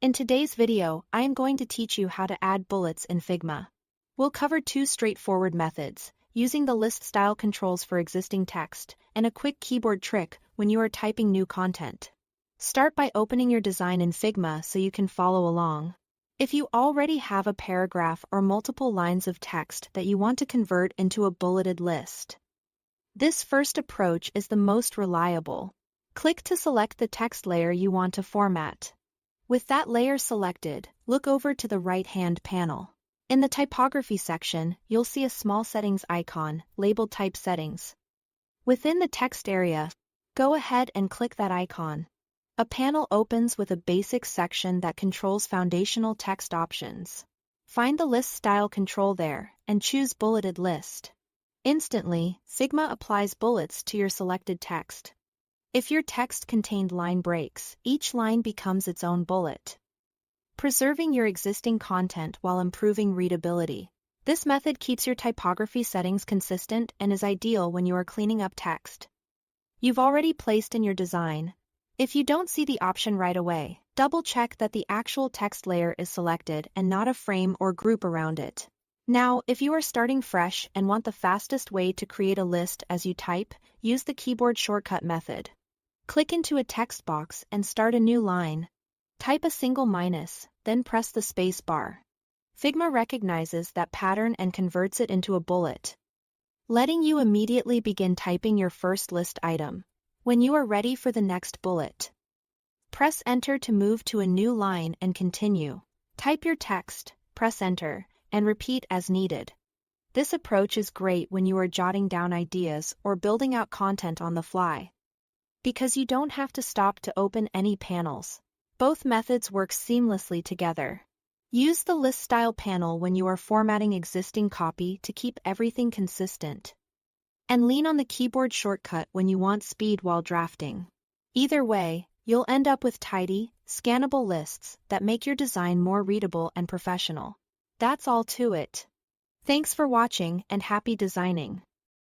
In today's video, I am going to teach you how to add bullets in Figma. We'll cover two straightforward methods, using the list style controls for existing text, and a quick keyboard trick when you are typing new content. Start by opening your design in Figma so you can follow along. If you already have a paragraph or multiple lines of text that you want to convert into a bulleted list, this first approach is the most reliable. Click to select the text layer you want to format. With that layer selected, look over to the right-hand panel. In the typography section, you'll see a small settings icon, labeled Type Settings. Within the text area, go ahead and click that icon. A panel opens with a basics section that controls foundational text options. Find the list style control there, and choose Bulleted List. Instantly, Figma applies bullets to your selected text. If your text contained line breaks, each line becomes its own bullet, preserving your existing content while improving readability. This method keeps your typography settings consistent and is ideal when you are cleaning up text you've already placed in your design. If you don't see the option right away, double-check that the actual text layer is selected and not a frame or group around it. Now, if you are starting fresh and want the fastest way to create a list as you type, use the keyboard shortcut method. Click into a text box and start a new line. Type a single minus, then press the space bar. Figma recognizes that pattern and converts it into a bullet, letting you immediately begin typing your first list item. When you are ready for the next bullet, press Enter to move to a new line and continue. Type your text, press Enter, and repeat as needed. This approach is great when you are jotting down ideas or building out content on the fly, because you don't have to stop to open any panels. Both methods work seamlessly together. Use the list style panel when you are formatting existing copy to keep everything consistent, and lean on the keyboard shortcut when you want speed while drafting. Either way, you'll end up with tidy, scannable lists that make your design more readable and professional. That's all to it. Thanks for watching and happy designing.